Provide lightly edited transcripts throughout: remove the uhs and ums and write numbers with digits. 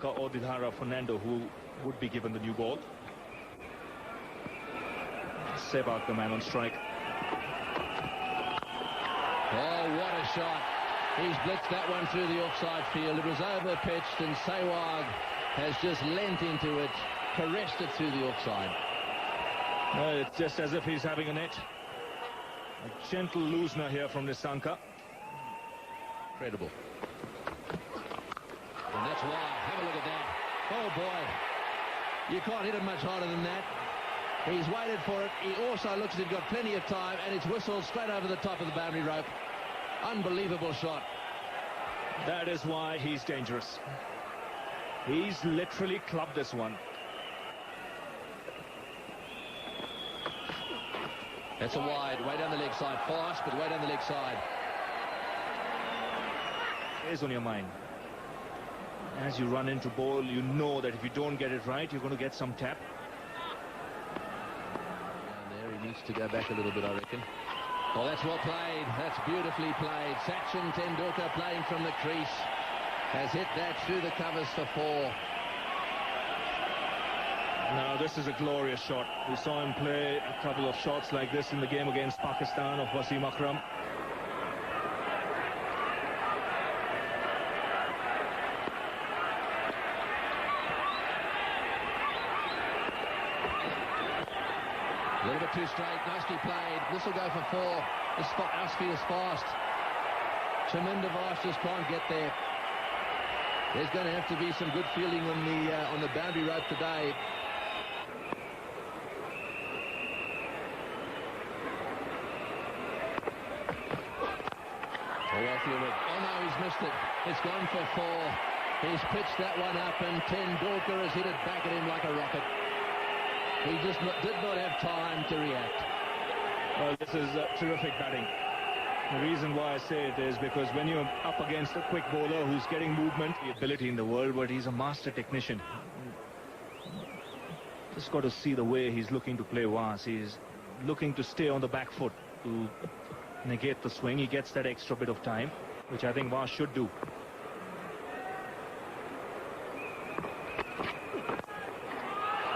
or Didhara Fernando who would be given the new ball. Sehwag, the man on strike. Oh, what a shot. He's blitzed that one through the offside field. It was over-pitched and Sehwag has just leant into it, caressed it through the offside. It's just as if he's having a net. A gentle loosener here from Nissanka. Incredible. And that's why. Have a look at that. Oh, boy. You can't hit it much harder than that. He's waited for it. He also looks as if he's got plenty of time, and it's whistled straight over the top of the boundary rope. Unbelievable shot. That is why he's dangerous. He's literally clubbed this one. That's a wide, way down the leg side. Fast, but way down the leg side. It's on your mind. As you run into ball, you know that if you don't get it right, you're going to get some tap. And there, he needs to go back a little bit, I reckon. Oh, that's well played. That's beautifully played. Sachin Tendulkar playing from the crease has hit that through the covers for 4. Now, this is a glorious shot. We saw him play a couple of shots like this in the game against Pakistan of Wasim Akram. A little bit too straight, nicely played. This will go for 4. This outfield is fast. Chaminda Vash just can't get there. There's going to have to be some good fielding on the boundary rope today. Oh, well fielded. Oh no, he's missed it. It's gone for 4. He's pitched that one up, and Tendulkar has hit it back at him like a rocket. He just did not have time to react. Well, this is terrific batting. The reason why I say it is because when you're up against a quick bowler who's getting movement, the ability in the world, but he's a master technician. Just got to see the way he's looking to play Vas. He's looking to stay on the back foot to negate the swing. He gets that extra bit of time, which I think Vas should do.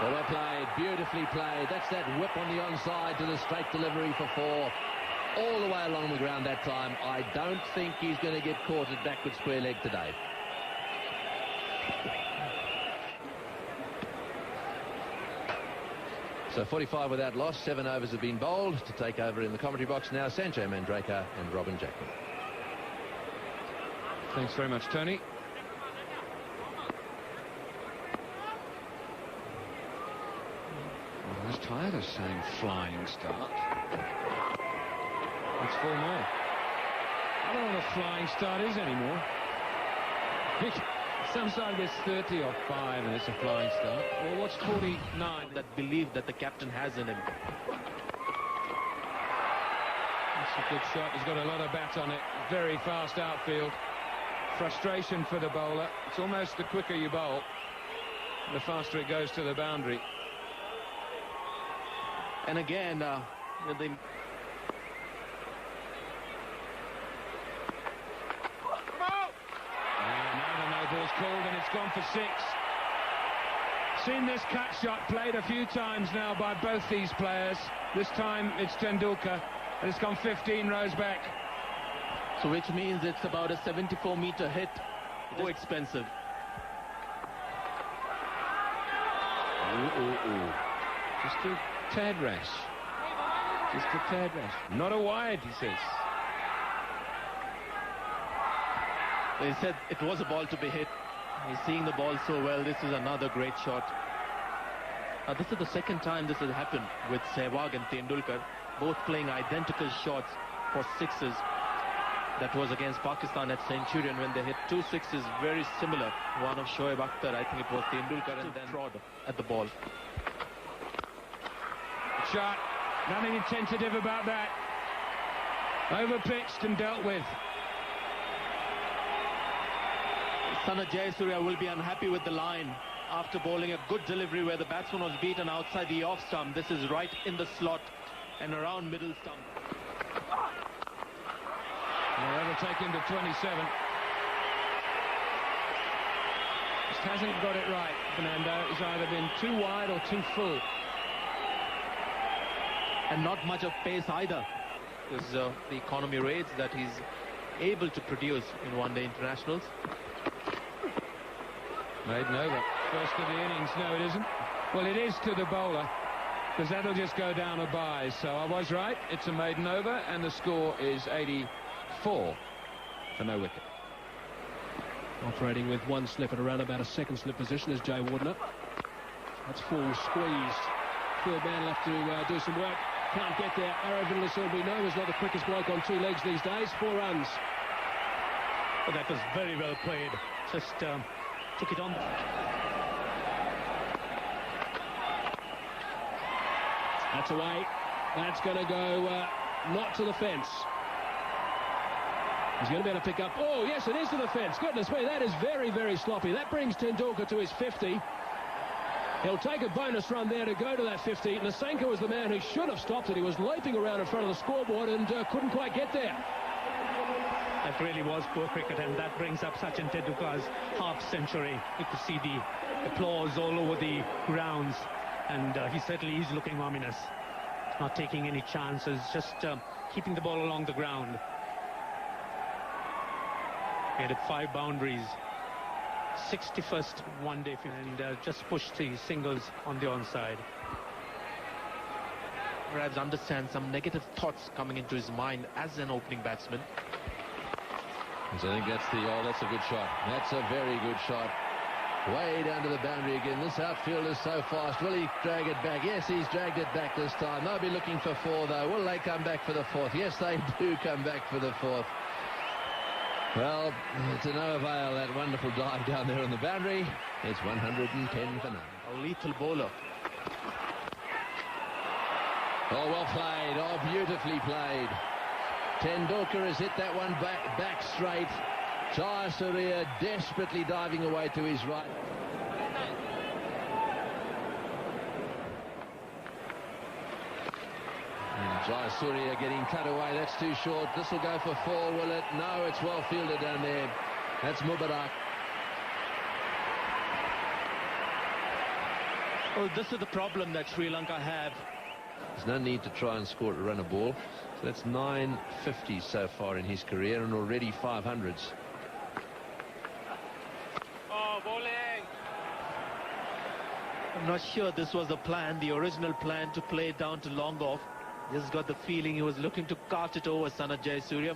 Well played, beautifully played. That's that whip on the onside to the straight delivery for 4. All the way along the ground that time. I don't think he's going to get caught at backward square leg today. So 45 without loss. 7 overs have been bowled. To take over in the commentary box now, Sanjay Mandraker and Robin Jackman. Thanks very much, Tony. I was tired of saying flying start. It's 4 more. I don't know what a flying start is anymore. Some side gets 30 or 5 and it's a flying start. Well, what's 49? That belief that the captain has in him. That's a good shot. He's got a lot of bat on it. Very fast outfield. Frustration for the bowler. It's almost the quicker you bowl, the faster it goes to the boundary. And again, No ball's called and it's gone for 6. Seen this cut shot played a few times now by both these players. This time it's Tendulkar and it's gone 15 rows back. so which means it's about a 74-meter hit. So expensive. Just a tad rash. Just a tad rash. Not a wide, he says. They said it was a ball to be hit. He's seeing the ball so well. This is another great shot. This is the second time this has happened with Sehwag and Tendulkar, both playing identical shots for 6s. That was against Pakistan at Centurion when they hit 2 6s very similar. One of Shoaib Akhtar, I think it was Tendulkar, and then trod at the ball. Shot. Nothing tentative about that. Overpitched and dealt with. Sana Jayasuriya will be unhappy with the line after bowling a good delivery where the batsman was beaten outside the off stump. This is right in the slot and around middle stump. Well, that'll take him to 27. hasn't got it right, Fernando. It's either been too wide or too full. And not much of pace either. Because the economy rates that he's able to produce in one-day internationals. Maiden over. First of the innings. No, it isn't. Well, it is to the bowler, because that'll just go down a bye. So I was right. It's a maiden over, and the score is 84 for no wicket. Operating with one slip at around about a second slip position is Jay Wardner. That's full squeezed. Field man left to do some work. Can't get there. Aravind Lassilby is not the quickest bloke on two legs these days. 4 runs. Well, that was very well played. Just took it on. That's away. That's going to go not to the fence. He's going to be able to pick up. Oh, yes, it is to the fence. Goodness me, that is very, very sloppy. That brings Tendulkar to his 50. He'll take a bonus run there to go to that 50. Nasenka was the man who should have stopped it. He was leaping around in front of the scoreboard and couldn't quite get there. That really was poor cricket, and that brings up Sachin Tendulkar's half-century. You could see the applause all over the grounds, and he certainly is looking ominous. Not taking any chances, just keeping the ball along the ground. He had 5 boundaries, 61st one-day, and just pushed the singles on the onside. Perhaps understand some negative thoughts coming into his mind as an opening batsman. So I think that's a good shot. That's a very good shot. Way down to the boundary again. This outfield is so fast. Will he drag it back? Yes, he's dragged it back this time. They'll be looking for 4, though. Will they come back for the 4th? Yes, they do come back for the 4th. Well, to no avail, that wonderful dive down there on the boundary. It's 110 for none. A lethal bowler. Oh, well played. Oh, beautifully played. Tendulkar has hit that one back straight. Jayasuriya desperately diving away to his right. Jayasuriya getting cut away. That's too short. This will go for 4, will it? No, it's well fielded down there. That's Mubarak. Well, this is the problem that Sri Lanka have. There's no need to try and score to run a ball. So that's 950 so far in his career, and already 500s. Oh, bowling! I'm not sure this was the plan, the original plan, to play it down to long off. Just got the feeling he was looking to cast it over Sanath Jayasuriya.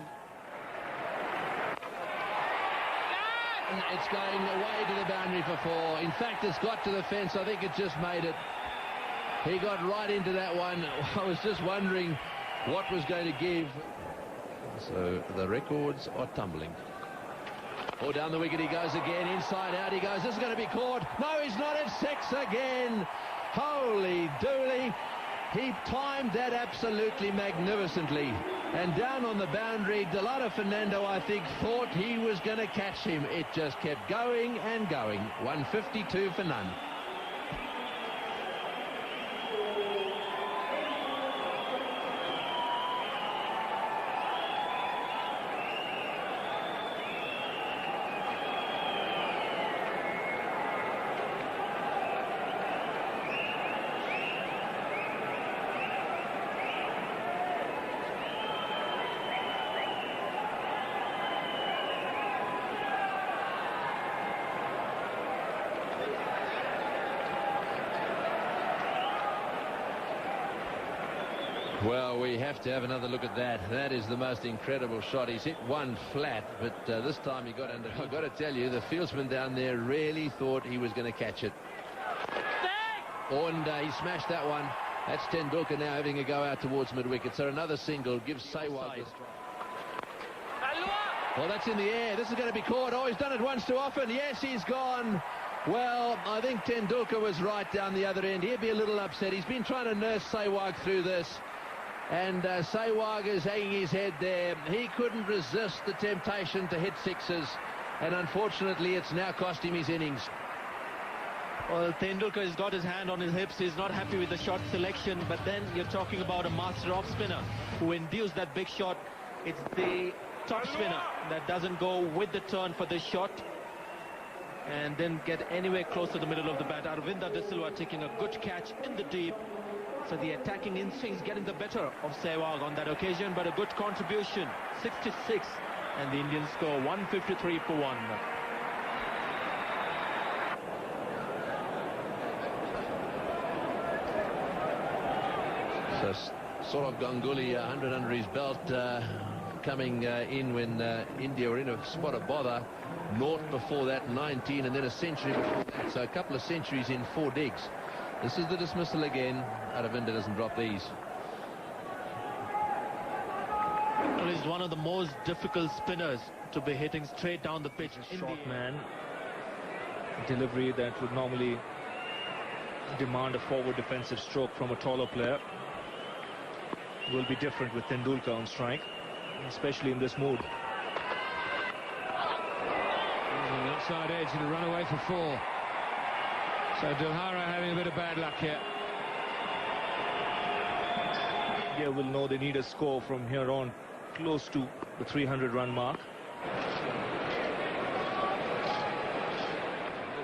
It's going away to the boundary for 4. In fact, it's got to the fence. I think it just made it. He got right into that one. I was just wondering what was going to give. So the records are tumbling. Oh, down the wicket he goes again. Inside out he goes. This is going to be caught. No, he's not. At 6 again. Holy dooly. He timed that absolutely magnificently. And down on the boundary, Delata Fernando, I think, thought he was going to catch him. It just kept going and going. 152 for none. Well, we have to have another look at that. That is the most incredible shot. He's hit one flat, but this time he got under. I've got to tell you, the fieldsman down there really thought he was going to catch it. And he smashed that one. That's Tendulkar now having a go out towards mid-wicket. So another single gives Sehwag the strike. Well, that's in the air. This is going to be caught. Oh, he's done it once too often. Yes, he's gone. Well, I think Tendulkar was right down the other end. He'd be a little upset. He's been trying to nurse Sehwag through this. And Sehwag is hanging his head there. He couldn't resist the temptation to hit 6s. And unfortunately, it's now cost him his innings. Well, Tendulkar has got his hand on his hips. He's not happy with the shot selection. But then you're talking about a master off spinner who induced that big shot. It's the top spinner that doesn't go with the turn for this shot. and then get anywhere close to the middle of the bat. Aravinda De Silva taking a good catch in the deep. So the attacking instincts getting the better of Sehwag on that occasion, but a good contribution, 66, and the Indians score 153 for 1. So sort of Ganguly 100 under his belt, coming in when India were in a spot of bother. Naught before that, 19, and then a century before that. So a couple of centuries in 4 digs. This is the dismissal again. Aravinda doesn't drop these. Well, he's one of the most difficult spinners to be hitting straight down the pitch. Short man. Delivery that would normally demand a forward defensive stroke from a taller player will be different with Tendulkar on strike, especially in this mood. On the outside edge and a run away for 4. So Dilhara having a bit of bad luck here. India will know they need a score from here on, close to the 300-run mark.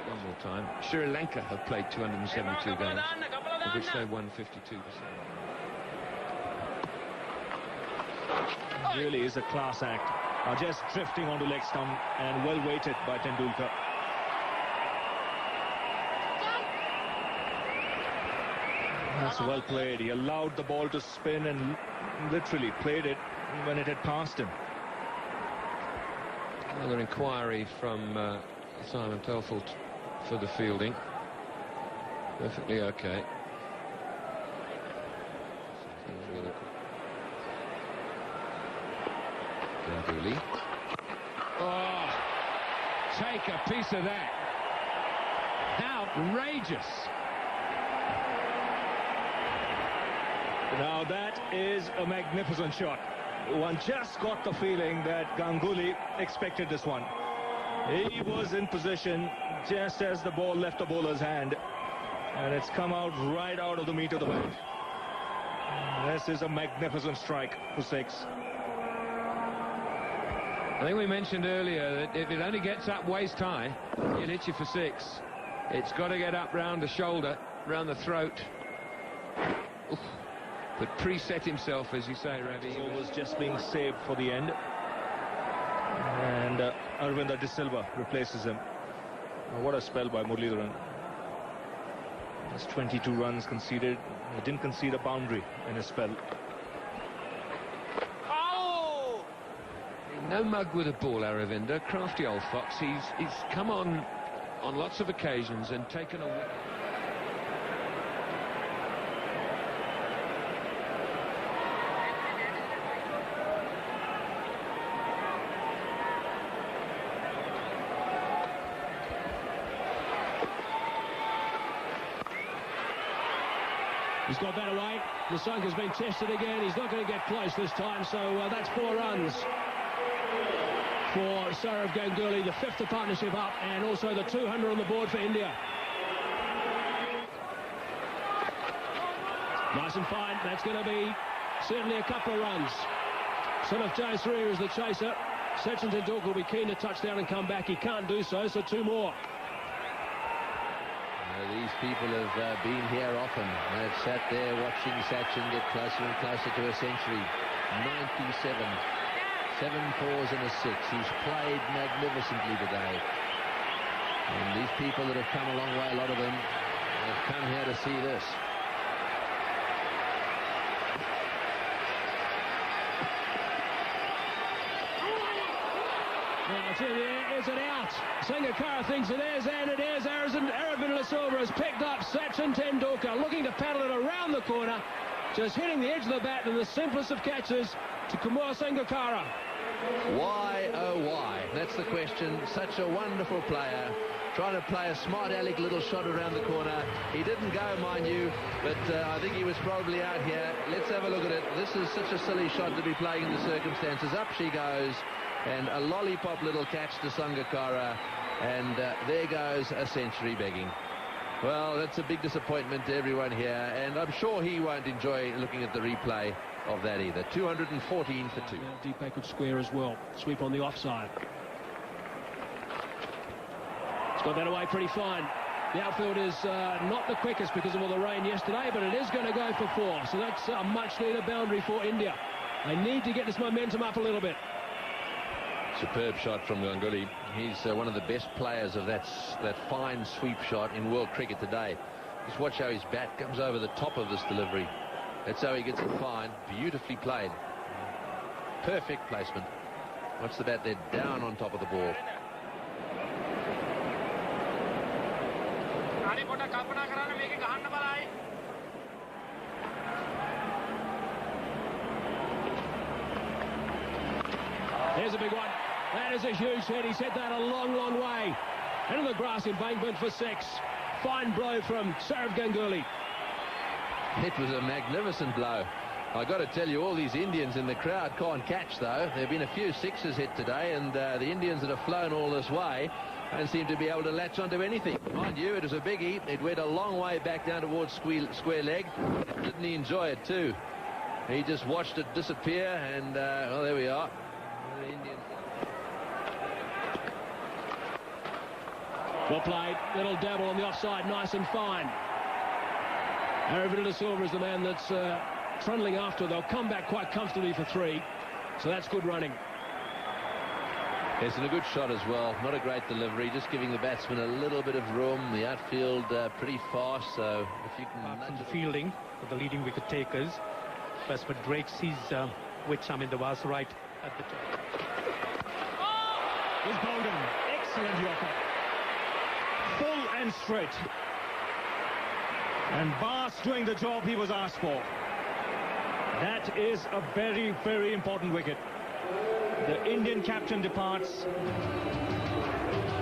One more time. Srilanka have played 272 games, of which they won 52%. Really is a class act. Just drifting onto leg stump and well weighted by Tendulkar. That's well played. He allowed the ball to spin and literally played it when it had passed him. Another inquiry from Simon Telford for the fielding. Perfectly okay. Ganguly. Oh, take a piece of that. Outrageous. Now that is a magnificent shot. One just got the feeling that Ganguly expected this one. He was in position just as the ball left the bowler's hand, and it's come out right out of the meat of the bat. This is a magnificent strike for 6. I think we mentioned earlier that if it only gets up waist high, it'll hit you for 6. It's got to get up round the shoulder, round the throat. Oof. But preset himself, as you say, Ravi. He was just being saved for the end. And Aravinda De Silva replaces him. What a spell by Muralidharan. Just 22 runs conceded. He didn't concede a boundary in his spell. No mug with a ball, Aravinda. Crafty old fox. He's come on lots of occasions and taken a wicket. He's got that away. Nissanka's been tested again. He's not going to get close this time, so that's 4 runs for Sourav Ganguly, the 5th of partnership up, and also the 200 on the board for India. Nice and fine. That's going to be certainly a couple of runs. Sunif Jayasuriya is the chaser. Sachin Tendulkar will be keen to touch down and come back. He can't do so, so 2 more. These people have been here often. They've sat there watching Sachin get closer and closer to a century. 97. 7 fours and a 6. He's played magnificently today. And these people that have come a long way, a lot of them, have come here to see this. Is it out? Sangakkara thinks it is, and it is. Aravinda De Silva has picked up Sachin Tendulkar, looking to paddle it around the corner, just hitting the edge of the bat in the simplest of catches to Kumar Sangakkara. Why, oh why? That's the question. Such a wonderful player. Trying to play a smart aleck little shot around the corner. He didn't go, mind you, but I think he was probably out here. Let's have a look at it. This is such a silly shot to be playing in the circumstances. Up she goes. And a lollipop little catch to Sangakkara, and there goes a century begging. Well, that's a big disappointment to everyone here, and I'm sure he won't enjoy looking at the replay of that either. 214 for 2. Deep backward square as well. Sweep on the offside. got that away pretty fine. The outfield is not the quickest because of all the rain yesterday, but it is going to go for 4. So that's a much-needed boundary for India. They need to get this momentum up a little bit. Superb shot from Ganguly. He's one of the best players of that fine sweep shot in world cricket today. Just watch how his bat comes over the top of this delivery. That's how he gets it fine. Beautifully played. Perfect placement. Watch the bat there down on top of the ball. There's a big one. That is a huge hit. He's hit that a long, long way. Into the grass embankment for 6. Fine blow from Sourav Ganguly. It was a magnificent blow. I got to tell you, all these Indians in the crowd can't catch, though. There have been a few sixes hit today, and the Indians that have flown all this way don't seem to be able to latch onto anything. Mind you, it was a biggie. It went a long way back down towards square leg. Didn't he enjoy it, too? He just watched it disappear, and, well, there we are. The Indians. Well played. Little dabble on the offside. Nice and fine. Aravinda de Silva is the man that's trundling after. They'll come back quite comfortably for 3. So that's good running. Yes, and a good shot as well. Not a great delivery. Just giving the batsman a little bit of room. The outfield pretty fast. So if you can... Apart from the fielding for the leading wicket takers, batsman breaks his with Chaminda Vaas right at the top. Is Bowden. Excellent yorker. Full and straight. And Vaas doing the job he was asked for. That is a very, very important wicket. The Indian captain departs.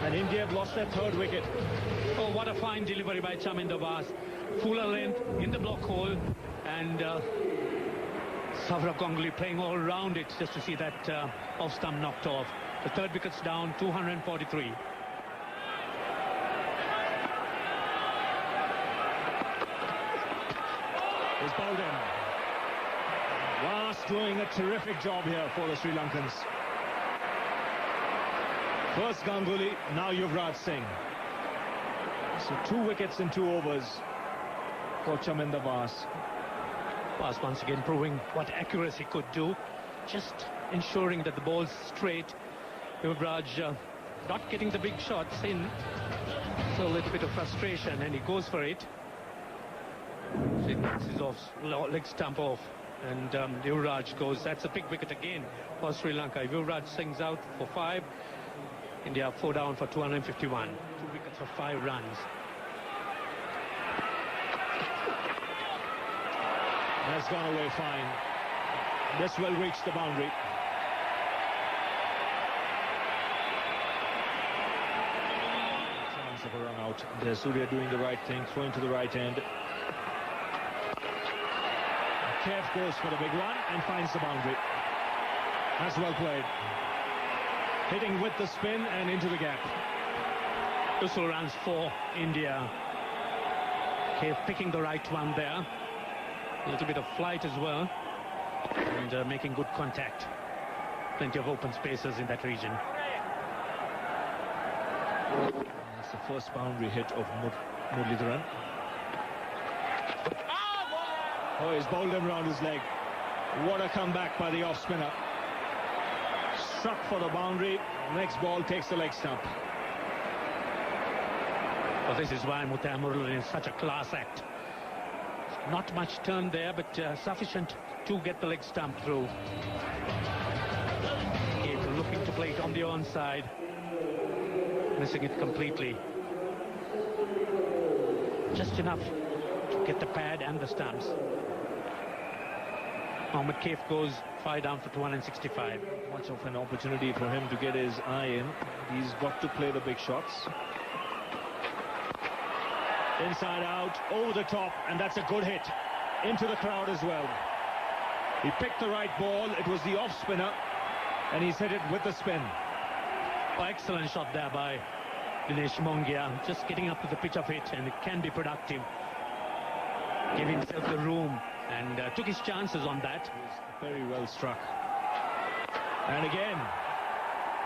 And India have lost their 3rd wicket. Oh, what a fine delivery by Chaminda Vaas. Fuller length in the block hole. And Sourav Ganguly playing all round it just to see that off stump knocked off. The 3rd wicket's down, 243. Is Bowden. Vaas doing a terrific job here for the Sri Lankans. First Ganguly, now Yuvraj Singh. So 2 wickets in 2 overs for Chaminda Vaas. Vaas once again proving what accuracy could do. Just ensuring that the ball's straight. Yuvraj not getting the big shots in. So a little bit of frustration, and he goes for it. So he knocks his leg stump off, and Yuvraj goes. That's a big wicket again for Sri Lanka. Yuvraj Singh's out for 5. India 4 down for 251. 2 wickets for 5 runs. That's gone away fine. This will reach the boundary. Chance of a run out. There's Surya doing the right thing, throwing to the right end. Kev goes for the big one and finds the boundary. That's well played. Hitting with the spin and into the gap. Also runs for India. Kev picking the right one there. A little bit of flight as well. And making good contact. Plenty of open spaces in that region. That's the first boundary hit of Muralidharan. Oh, he's bowled him round his leg. What a comeback by the off-spinner. Struck for the boundary. Next ball takes the leg stump. Well, this is why Muttiah Muralidharan is such a class act. Not much turn there, but sufficient to get the leg stump through. Kev looking to play it on the onside. Missing it completely. Just enough to get the pad and the stumps. Mohammad Kev goes 5 down for 265. Much of an opportunity for him to get his eye in. He's got to play the big shots. Inside out, over the top, and that's a good hit. Into the crowd as well. He picked the right ball. It was the off spinner, and he's hit it with the spin. Oh, excellent shot there by Dinesh Mongia. Just getting up to the pitch of it, and it can be productive. Gave himself the room and took his chances on that. He was very well struck. And again,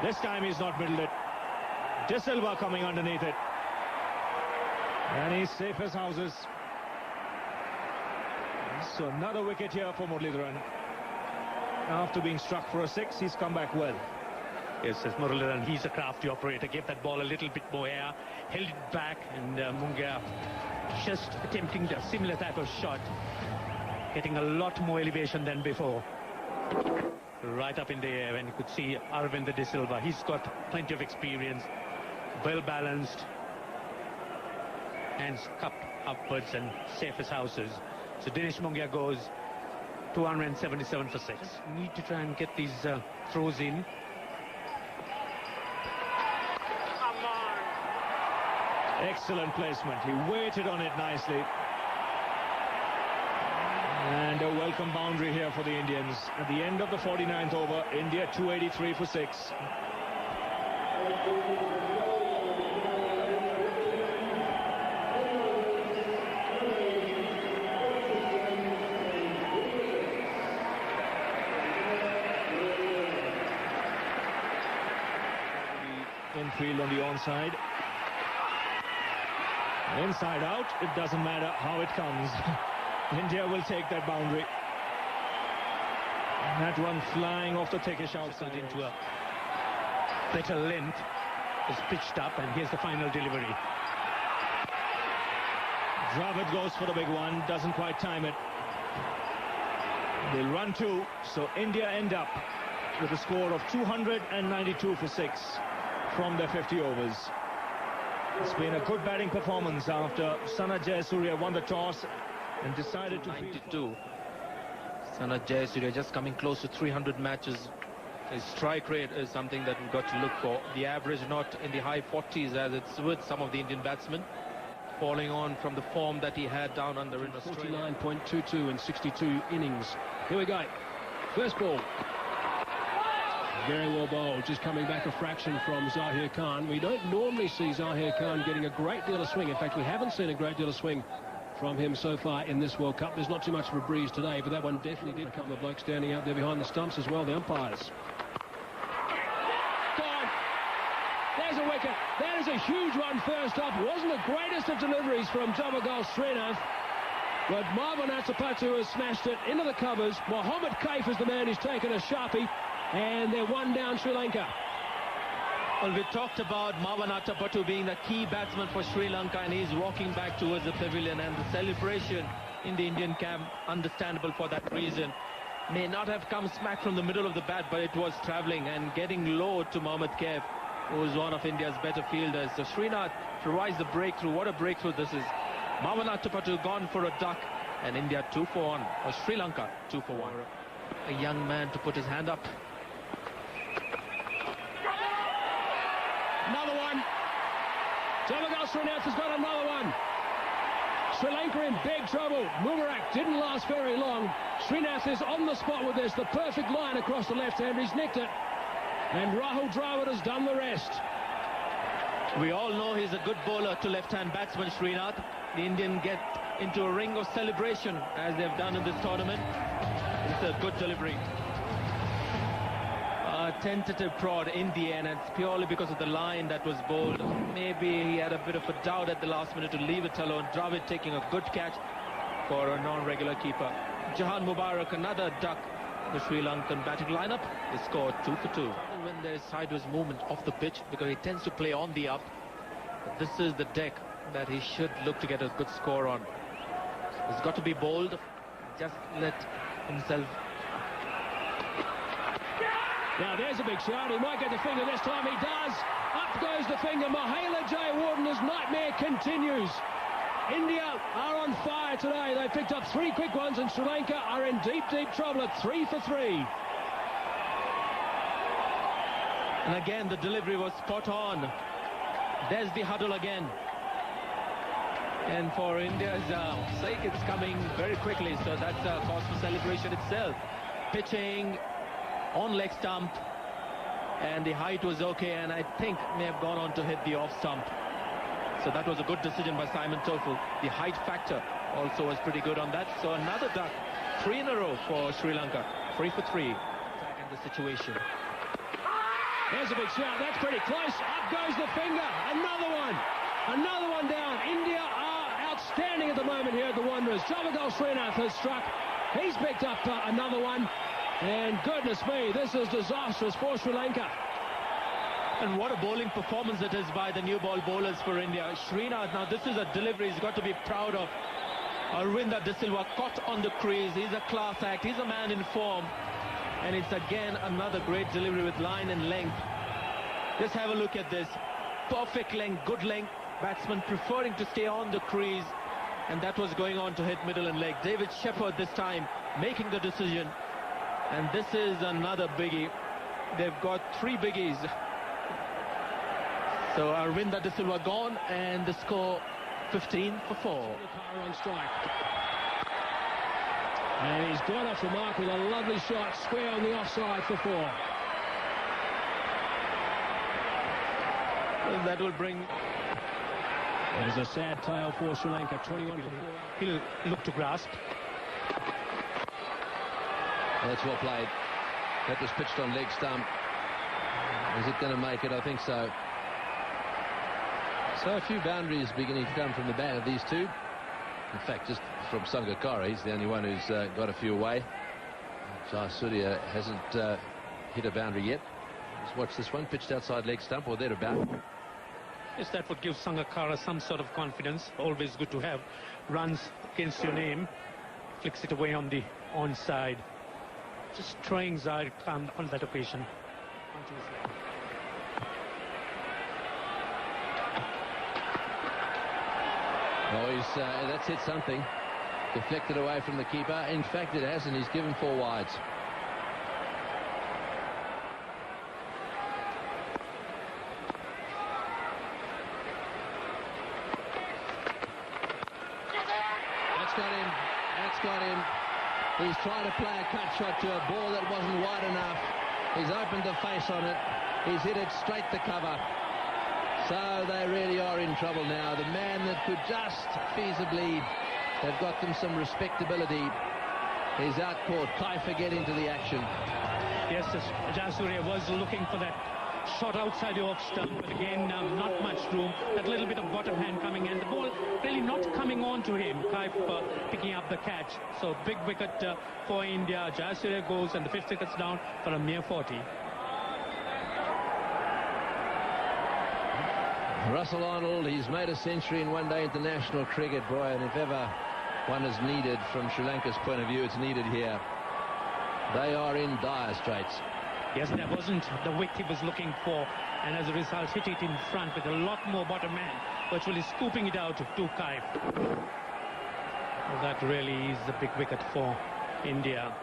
this time he's not middled it. De Silva coming underneath it. And he's safe as houses. So another wicket here for Muralidharan. After being struck for a 6, he's come back well. Yes, as Muralidharan, he's a crafty operator. Gave that ball a little bit more air, held it back, and Mungia just attempting a similar type of shot, getting a lot more elevation than before. Right up in the air, and you could see Aravind De Silva. He's got plenty of experience, well balanced, hands cupped upwards and safe as houses. So Dinesh Mungia goes 277 for 6. Need to try and get these throws in. Excellent placement. He waited on it nicely. And a welcome boundary here for the Indians. At the end of the 49th over, India 283 for 6. Infield on the onside. Inside out, it doesn't matter how it comes. India will take that boundary. That one flying off the thickish outside into a better length. Is pitched up, and here's the final delivery. Dravid goes for the big one, doesn't quite time it. They'll run 2, so India end up with a score of 292 for 6 from their 50 overs. It's been a good batting performance after Sanath Jayasuriya won the toss and decided to... 92. Sanath Jayasuriya just coming close to 300 matches. His strike rate is something that we've got to look for. The average not in the high 40s as it's with some of the Indian batsmen. Falling on from the form that he had down under in Australia. 49.22 in 62 innings. Here we go. First ball. Very well bowled, just coming back a fraction from Zahir Khan. We don't normally see Zahir Khan getting a great deal of swing. In fact, we haven't seen a great deal of swing from him so far in this World Cup. There's not too much of a breeze today, but that one definitely did. A couple of blokes standing out there behind the stumps as well, the umpires. Gone. There's a wicket. That is a huge one first up. Wasn't the greatest of deliveries from Javagal Srinath, but Marwan Atapatu has smashed it into the covers. Mohammad Kaif is the man who's taken a sharpie. And they're 1 down Sri Lanka. Well, we talked about Marwan Atapatu being the key batsman for Sri Lanka, and he's walking back towards the pavilion, and the celebration in the Indian camp, understandable for that reason. May not have come smack from the middle of the bat, but it was travelling and getting low to Mohammad Kaif, who is one of India's better fielders. So Srinath provides the breakthrough. What a breakthrough this is. Marwan Atapatu gone for a duck, and India 2 for 1, or Sri Lanka 2 for 1. A young man to put his hand up. Another one. Javagal Srinath has got another one. Sri Lanka in big trouble. Mubarak didn't last very long. Srinath is on the spot with this. The perfect line across the left hand. He's nicked it. And Rahul Dravid has done the rest. We all know he's a good bowler to left-hand batsman Srinath. The Indian get into a ring of celebration as they've done in this tournament. It's a good delivery. Tentative prod in the end, and it's purely because of the line that was bowled. Maybe he had a bit of a doubt at the last minute to leave it alone. Dravid taking a good catch for a non-regular keeper. Jahan Mubarak, another duck. The Sri Lankan batting lineup is scored 2 for 2. And when there's sideways movement off the pitch, because he tends to play on the up, this is the deck that he should look to get a good score on. He's got to be bold. Just let himself... Now there's a big shot. He might get the finger this time. He does. Up goes the finger. Mahela Jayawardene, his nightmare continues. India are on fire today. They picked up 3 quick ones, and Sri Lanka are in deep, deep trouble at 3 for 3. And again, the delivery was spot on. There's the huddle again. And for India's sake, it's coming very quickly. So that's a cause for celebration itself. Pitching on leg stump, and the height was okay, and I think may have gone on to hit the off stump. So that was a good decision by Simon Toffel. The height factor also was pretty good on that. So another duck, 3 in a row for Sri Lanka. 3 for 3. And the situation. There's a big shout. That's pretty close. Up goes the finger. Another one. Another one down. India are outstanding at the moment here at the Wanderers. Javagal Srinath has struck. He's picked up another one. And goodness me, this is disastrous for Sri Lanka. And what a bowling performance it is by the new ball bowlers for India. Srinath, now this is a delivery he's got to be proud of. Arvinda De Silva caught on the crease. He's a class act. He's a man in form. And it's again another great delivery with line and length. Just have a look at this. Perfect length, good length. Batsman preferring to stay on the crease. And that was going on to hit middle and leg. David Shepherd this time making the decision. And this is another biggie. They've got 3 biggies. So Arvinda De Silva gone, and the score 15 for 4. On strike. And he's gone off the mark with a lovely shot, square on the offside for 4. And that will bring... It is a sad tale for Sri Lanka, 21 for 4. He'll look to grasp. Well, that's well played. That was pitched on leg stump. Is it going to make it? I think so. So a few boundaries beginning to come from the bat of these two. In fact, just from Sangakkara, he's the only one who's got a few away. Jayasuriya hasn't hit a boundary yet. Let's watch this one, pitched outside leg stump or thereabout. Yes, that would give Sangakkara some sort of confidence. Always good to have runs against your name. Flicks it away on the onside. Just trying Zaid Khan on that occasion. Oh, that's hit something. Deflected away from the keeper. In fact, it hasn't. He's given 4 wides. That's got him. That's got him. He's trying to play a cut shot to a ball that wasn't wide enough. He's opened the face on it. He's hit it straight to cover. So they really are in trouble now. The man that could just feasibly have got them some respectability is out caught. Kaifa get into the action. Yes, Jayasuriya was looking for that shot outside the off stump, but again, not much room. That little bit of bottom hand coming in. The ball really not coming on to him. Kaifa picking up the catch. So big wicket for India. Jayasuriya goes and the 5th wicket's down for a mere 40. Russell Arnold, he's made a century in one-day international cricket, boy, and if ever one is needed from Sri Lanka's point of view, it's needed here. They are in dire straits. Yes, that wasn't the wick he was looking for, and as a result hit it in front with a lot more bottom hand, virtually scooping it out to Kaif. Well, that really is the big wicket for India.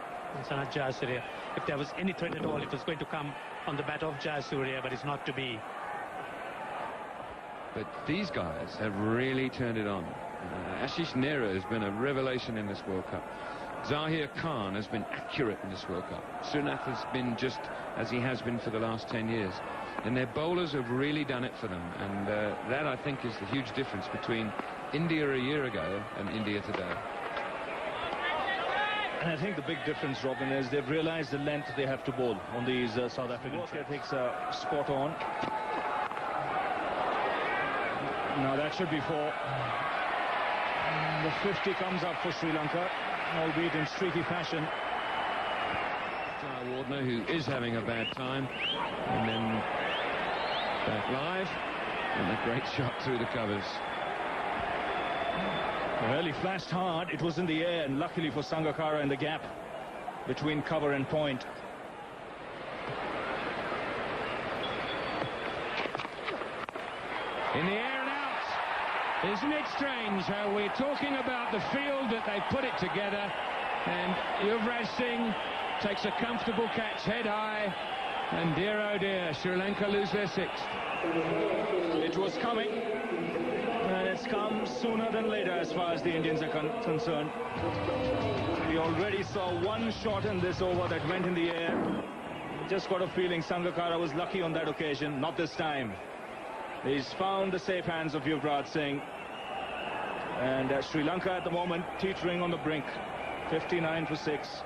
Sanat Jayasuriya. If there was any threat at all, it was going to come on the bat of Jayasuriya, but it's not to be. But these guys have really turned it on. Ashish Nehra has been a revelation in this World Cup. Zahir Khan has been accurate in this World Cup. Srinath has been just as he has been for the last 10 years. And their bowlers have really done it for them. And that, I think, is the huge difference between India a year ago and India today. And I think the big difference, Robin, is they've realized the length they have to bowl on these South African ethics spot on. Now that should be 4. The 50 comes up for Sri Lanka, albeit in streaky fashion. Wardner, who is having a bad time, and then back live, and a great shot through the covers. Well, he flashed hard. It was in the air, and luckily for Sangakkara in the gap between cover and point. In the air and out. Isn't it strange how we're talking about the field that they put it together, and Yuvraj Singh takes a comfortable catch head high, and dear oh dear, Sri Lanka lose their 6th. It was coming, and it's come sooner than later as far as the Indians are concerned. We already saw one shot in this over that went in the air. Just got a feeling Sangakkara was lucky on that occasion. Not this time. He's found the safe hands of Yuvraj Singh. And Sri Lanka at the moment teetering on the brink. 59 for 6.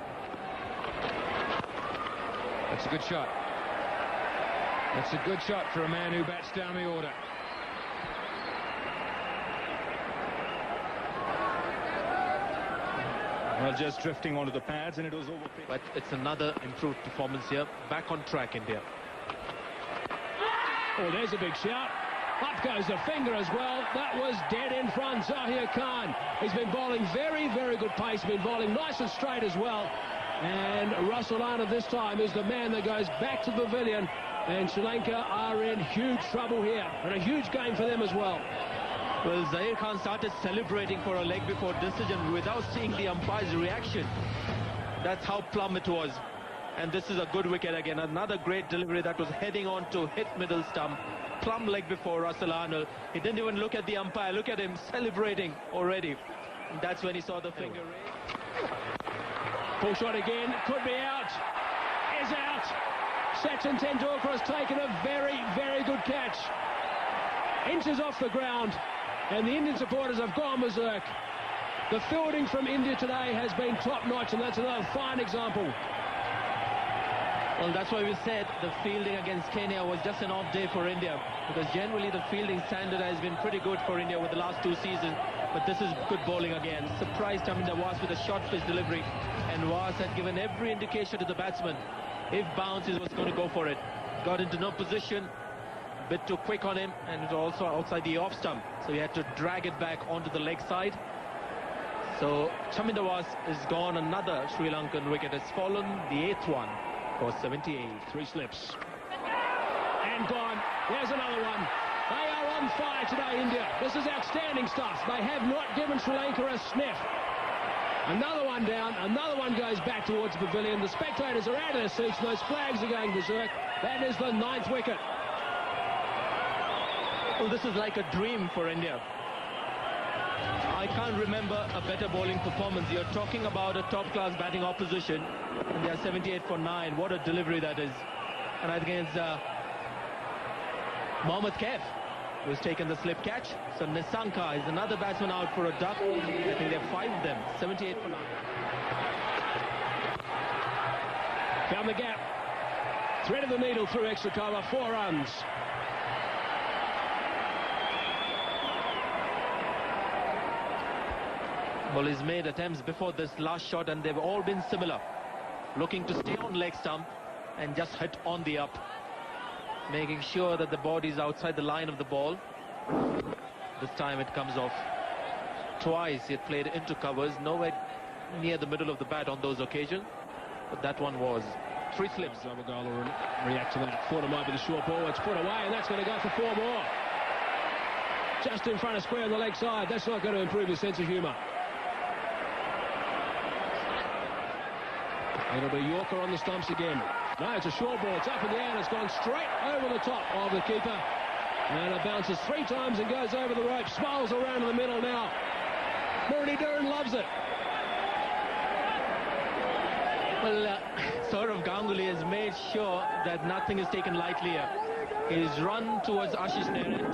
That's a good shot. That's a good shot for a man who bats down the order. Well, just drifting onto the pads, and it was over. But it's another improved performance here. Back on track, India. Oh, there's a big shout. Up goes the finger as well. That was dead in front. Zahir Khan. He's been bowling very, very good pace. Been bowling nice and straight as well. And Russellana this time is the man that goes back to the pavilion. And Sri Lanka are in huge trouble here. And a huge game for them as well. Well, Zahir Khan started celebrating for a leg before decision without seeing the umpire's reaction. That's how plumb it was. And this is a good wicket again. Another great delivery that was heading on to hit middle stump. Plumb leg before Russellana. He didn't even look at the umpire. Look at him celebrating already. And that's when he saw the finger raise. Full shot again. Could be out. Is out. Sachin Tendulkar has taken a very, very good catch. Inches off the ground. And the Indian supporters have gone berserk. The fielding from India today has been top-notch, and that's another fine example. Well, that's why we said the fielding against Kenya was just an off day for India, because generally the fielding standard has been pretty good for India with the last 2 seasons, but this is good bowling again. Surprised Taminda Was with a short pitch delivery, and Was had given every indication to the batsman. If bounces, he was going to go for it. Got into no position, a bit too quick on him, and it was also outside the off stump, so he had to drag it back onto the leg side. So Taminda Was is gone. Another Sri Lankan wicket has fallen, the 8th one. For 78. 3 slips. And gone. There's another one. They are on fire today, India. This is outstanding stuff. They have not given Sri Lanka a sniff. Another one down. Another one goes back towards the pavilion. The spectators are out of their seats. Those flags are going berserk. That is the 9th wicket. Well, this is like a dream for India. I can't remember a better bowling performance. You're talking about a top-class batting opposition, and they are 78 for 9. What a delivery that is. And I think it's Mohammad Kaif who's taken the slip catch. So Nisanka is another batsman out for a duck. I think there are 5 of them. 78 for 9. Found the gap. Threaded the needle through extra cover. 4 runs. Well, he's made attempts before this last shot, and they've all been similar. Looking to stay on leg stump and just hit on the up. Making sure that the body is outside the line of the ball. This time it comes off. Twice he had played into covers, nowhere near the middle of the bat on those occasions. But that one was 3 slips. Zabagala will react to that. Thought it might be the short ball. It's put away, and that's going to go for 4 more. Just in front of square on the leg side. That's not going to improve his sense of humour. It'll be Yorker on the stumps again. No, it's a short ball. It's up in the air, and it's gone straight over the top of the keeper. And it bounces 3 times and goes over the rope. Smiles around in the middle now. Muralidharan loves it. Well, Saurav Ganguly has made sure that nothing is taken lightly here. He's run towards Ashish Nehra and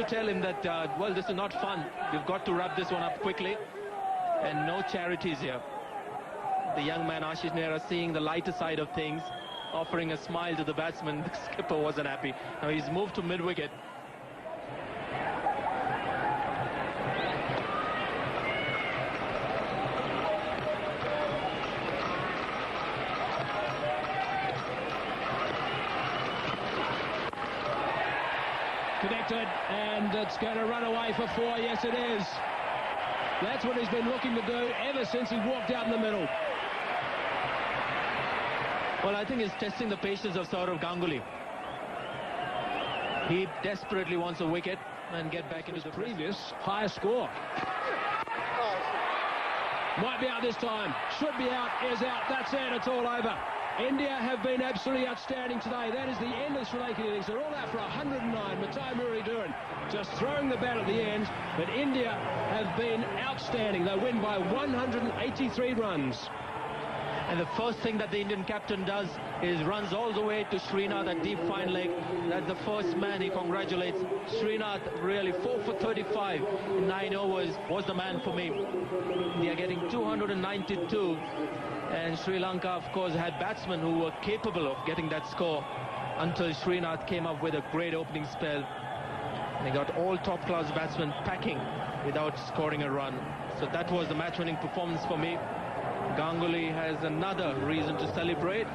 tell him that, well, this is not fun. You've got to wrap this one up quickly. And no charities here. The young man Ashish Nehra seeing the lighter side of things, offering a smile to the batsman. The skipper wasn't happy. Now he's moved to mid-wicket. Connected, and it's going to run away for 4. Yes, it is. That's what he's been looking to do ever since he walked out in the middle. Well, I think he's testing the patience of Saurav Ganguly. He desperately wants a wicket and get back into the previous higher score. Might be out this time. Should be out. Is out. That's it. It's all over. India have been absolutely outstanding today. That is the end of the Sri Lankan innings. They're all out for 109. Matai Muralidharan just throwing the bat at the end. But India have been outstanding. They win by 183 runs. And the first thing that the Indian captain does is runs all the way to Srinath at deep fine leg. That's the first man he congratulates. Srinath really 4 for 35 in 9 overs was the man for me. They are getting 292. And Sri Lanka, of course, had batsmen who were capable of getting that score. until Srinath came up with a great opening spell. They got all top-class batsmen packing without scoring a run. So that was the match-winning performance for me. Ganguly has another reason to celebrate.